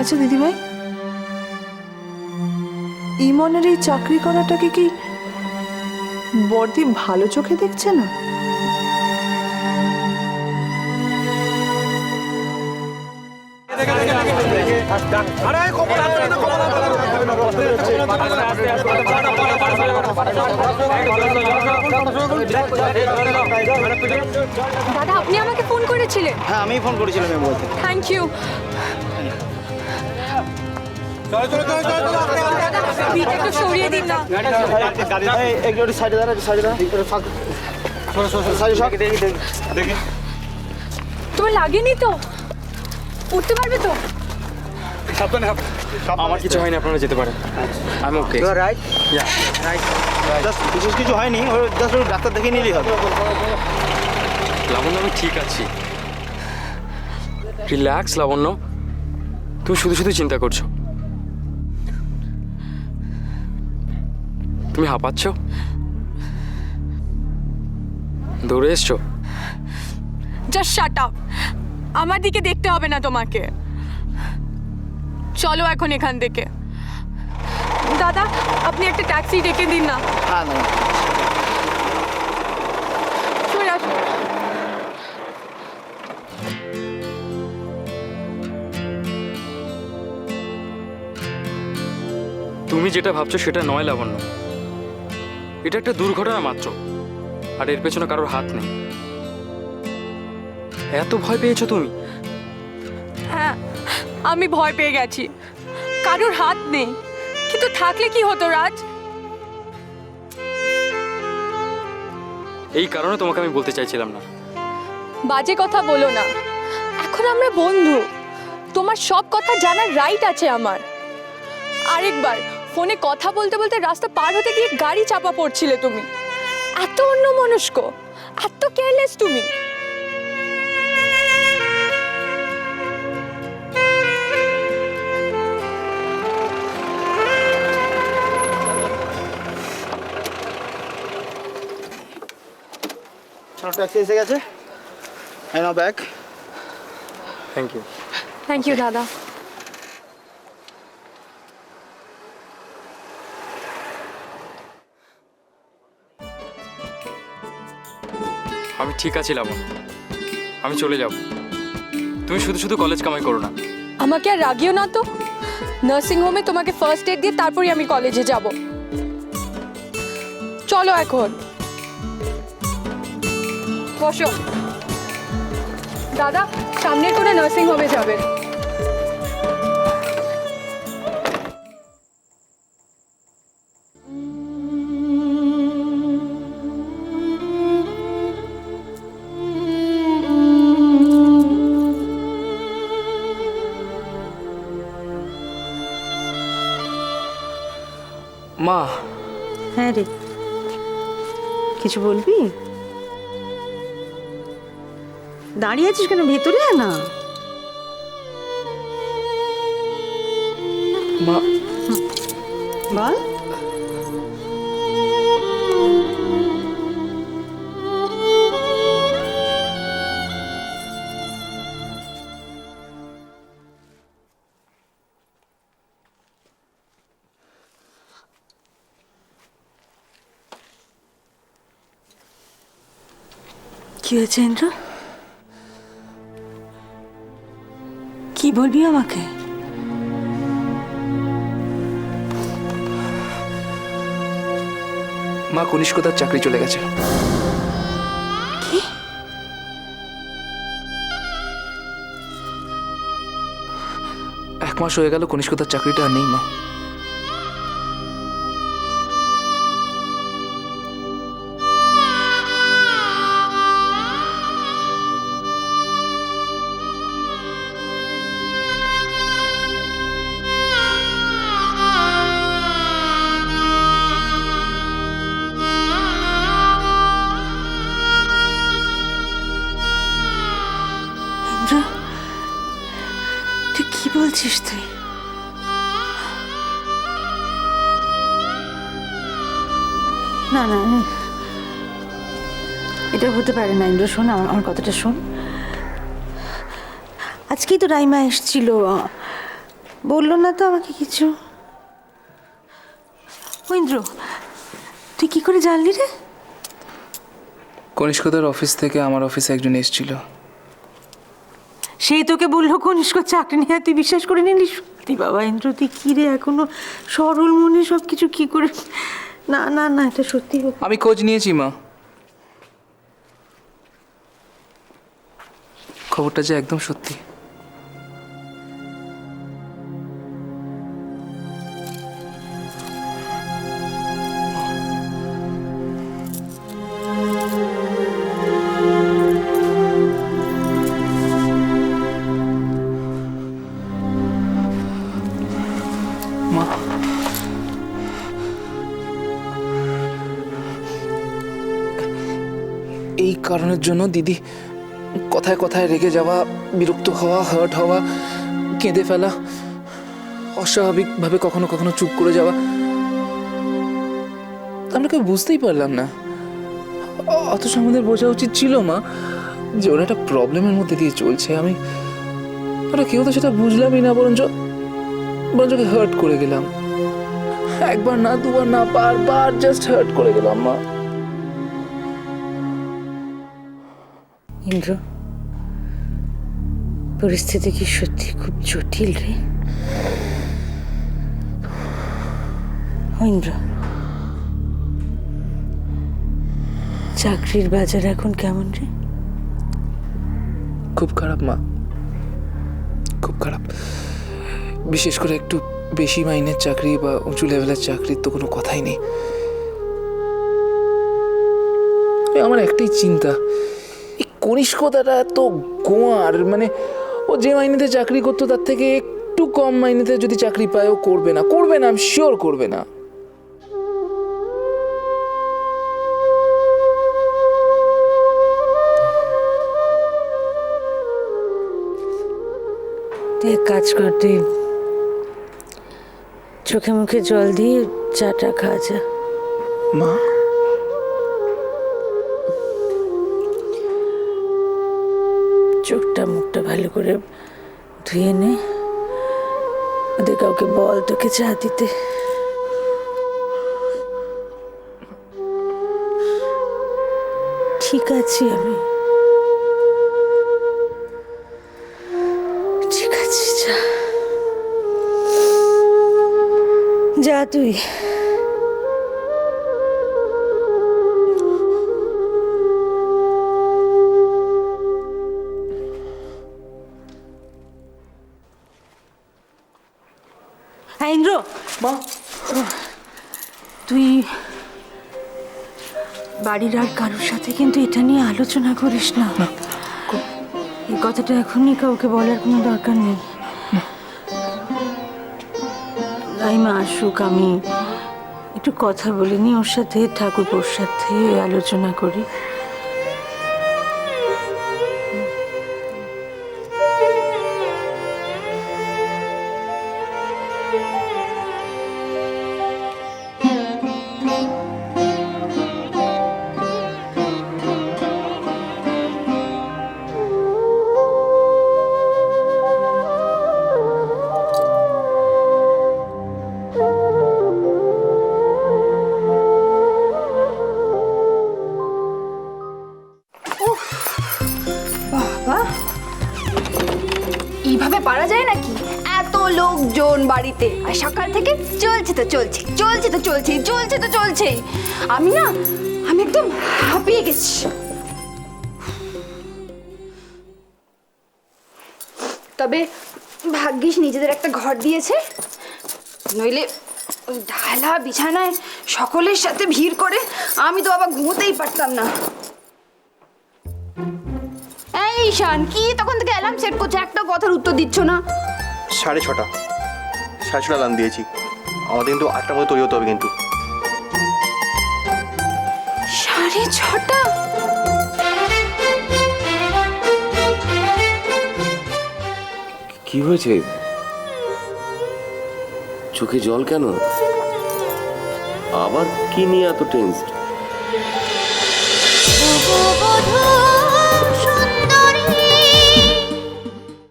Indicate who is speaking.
Speaker 1: আচ্ছা দিদিভাই, ইমনের এই চাকরি করাটাকে কি বড়দি ভালো চোখে দেখছে না?
Speaker 2: দাদা, আপনি আমাকে ফোন করেছিলেন?
Speaker 3: হ্যাঁ, আমি ফোন করেছিলাম এই বলতে।
Speaker 2: Thank you. একটু সরিয়ে দিন না।
Speaker 3: একটু সাইডে দাঁড়া, সাইডে দাঁড়া।
Speaker 2: তোমার লাগেনি তো? উঠতে পারবে তো?
Speaker 4: আমার কিছু হয়নি, আপনারা যেতে পারেন। আমি okay.
Speaker 3: You are right.
Speaker 4: Yeah right.
Speaker 3: Just বিশেষ কিছু হয়নি, জাস্ট ডাক্তার দেখিয়ে নিলেই হবে।
Speaker 4: লাবণ্য, আমি ঠিক আছি। রিল্যাক্স লাবণ্য, তুমি শুধু শুধু চিন্তা করছো। তুমি হাঁপাচ্ছ, দৌড়ে এসছো।
Speaker 2: Just shut up. আমার দিকে দেখতে হবে না তোমাকে। চলো এখন এখান থেকে। দাদা, আপনি একটা ট্যাক্সি ডেকে দিন না।
Speaker 3: হ্যাঁ, না
Speaker 2: চলে আসুন।
Speaker 4: তুমি যেটা ভাবছো সেটা নয় লাবণ্য, এটা একটা দুর্ঘটনা মাত্র, আর এর পেছনে কারোর হাত নেই। এত ভয় পেয়েছো তুমি?
Speaker 2: হ্যাঁ, আমি ভয় পেয়ে গেছি। কারোর হাত নেই, কিন্তু থাকলে কি হতো রাজ?
Speaker 4: এই কারণে তোমাকে আমি বলতে চাইছিলাম না।
Speaker 2: বাজে কথা বলো না। এখন আমরা বন্ধু, তোমার সব কথা জানার রাইট আছে আমার। আরেকবার ফোনে কথা বলতে বলতে রাস্তা পার হতে গিয়ে গাড়ি চাপা পড়ছিলে তুমি। এত অন্যমনস্ক, এত কেয়ারলেস তুমি।
Speaker 3: ট্যাক্সি এসে গেছে। হ্যাঁ, নাও bag.
Speaker 4: Thank you.
Speaker 2: Thank you দাদা।
Speaker 4: আমি ঠিক আছি লাবণ্য, আমি চলে যাব। তুমি শুধু শুধু কলেজ কামাই করো না।
Speaker 2: আমাকে আর রাগিও না তো। নার্সিং হোমে তোমাকে ফার্স্ট এড দিয়ে তারপরে আমি কলেজে যাব। চলো এখন বসো। দাদা, সামনের কোনো নার্সিং হোমে যাবে।
Speaker 4: মা।
Speaker 1: হ্যাঁ রে, কিছু বলবি? দাঁড়িয়ে আছিস কেন? ভেতরে আয় না।
Speaker 4: মা,
Speaker 1: বল। কি হয়েছে ইন্দ্র? কি বলবি আমাকে?
Speaker 5: মা, কনিষ্কতার চাকরি চলে গেছে।
Speaker 1: কি?
Speaker 5: 1 মাস হয়ে গেল কনিষ্কতার চাকরিটা আর নেই মা।
Speaker 1: তুই কি বলছিস? তুই না না, এটা হতে পারে না ইন্দ্র। শোন, আমার কথাটা শোন। আজকেই তো রাইমা এসেছিল,
Speaker 6: বললো না তো আমাকে কিছু। ঐন্দ্র, তুই কি করে জানলি রে?
Speaker 5: কনিষ্কদার অফিস থেকে আমার অফিসে একজন এসেছিল।
Speaker 6: সেই তোকে বললো কনিষ্ক চাকরি নিয়ে, তুই বিশ্বাস করে নিলি? সত্যি বাবা ইন্দ্র, তুই কি রে এখনো সরল মনে সব কিছু কি করে? না না না, এটা সত্যি।
Speaker 5: আমি খোঁজ নিয়েছি মা, খবরটা যে একদম সত্যি। মা, এই কারণের জন্য দিদি কথায় কথায় রেগে যাওয়া, বিরক্ত হওয়া, হার্ট হওয়া, কেঁদে ফেলা, অস্বাভাবিকভাবে কখনো কখনো চুপ করে যাওয়া, আমরা কেউ বুঝতেই পারলাম না। অথচ আমাদের বোঝা উচিত ছিল মা যে ওরা একটা প্রবলেমের মধ্যে দিয়ে চলছে। আমরা কেউ তো সেটা বুঝলামই না, বরঞ্চ হার্ট করে গেলাম। একবার না, দুবার না, বারবার জাস্ট হার্ট করে গেলাম মা।
Speaker 6: ইন্দ্র, পরিস্থিতি কি সত্যি খুব জটিল রে? ইন্দ্র, চাকরির বাজার এখন কেমন রে?
Speaker 5: খুব খারাপ মা, খুব খারাপ। বিশেষ করে একটু বেশি মাইনের চাকরি বা উঁচু লেভেলের চাকরির তো কোনো কথাই নেই। আমার একটাই চিন্তা, এই কনিষ্কদাটা এত গোয়ার, মানে ও যে মাইনেতে চাকরি করতো তার থেকে একটু কম মাইনেতে যদি চাকরি পায় ও করবে না, আমি শিওর করবে না।
Speaker 6: তুই এক কাজ কর, তুই চোখে মুখে জল দিয়ে চাটা খা যা।
Speaker 5: মা,
Speaker 6: চোখটা মুখটা ভালো করে ধুয়ে নে, ওদের কাউকে বল তোকে চা দিতে। ঠিক আছি আমি, ঠিক আছে, যা যা তুই। ইন্দ্র,
Speaker 5: মা,
Speaker 6: তুই বাড়ির আর কারোর সাথে কিন্তু এটা নিয়ে আলোচনা করিস না। এই কথাটা এখনই কাউকে বলার কোনো দরকার নেই। রাইমা আসুক, আমি একটু কথা বলিনি ওর সাথে, ঠাকুরপোর সাথে আলোচনা করি।
Speaker 2: এইভাবে পারা যায় নাকি? এত লোকজন বাড়িতে, আর সকাল থেকে চলছে তো চলছে, চলছে তো চলছে, চলছে তো চলছে। আমি একদম হাঁপিয়ে গেছি। তবে ভাগ্যিস নিজেদের একটা ঘর দিয়েছে, নইলে ওই ঢালা বিছানায় সকলের সাথে ভিড় করে আমি তো আবার ঘুমোতেই পারতাম না। এই ঈশান, কি তখন থেকে অ্যালার্ম সেট করছে, একটা কথার উত্তর দিচ্ছ না?
Speaker 3: 6:30 অ্যালার্ম দিয়েছি। আমাদের কিন্তু 8টার মধ্যে তৈরি হতে হবে কিন্তু।
Speaker 2: 6:30?
Speaker 7: কি হয়েছে? চোখে জল কেন? আবার কি নিয়ে এত টেনসড?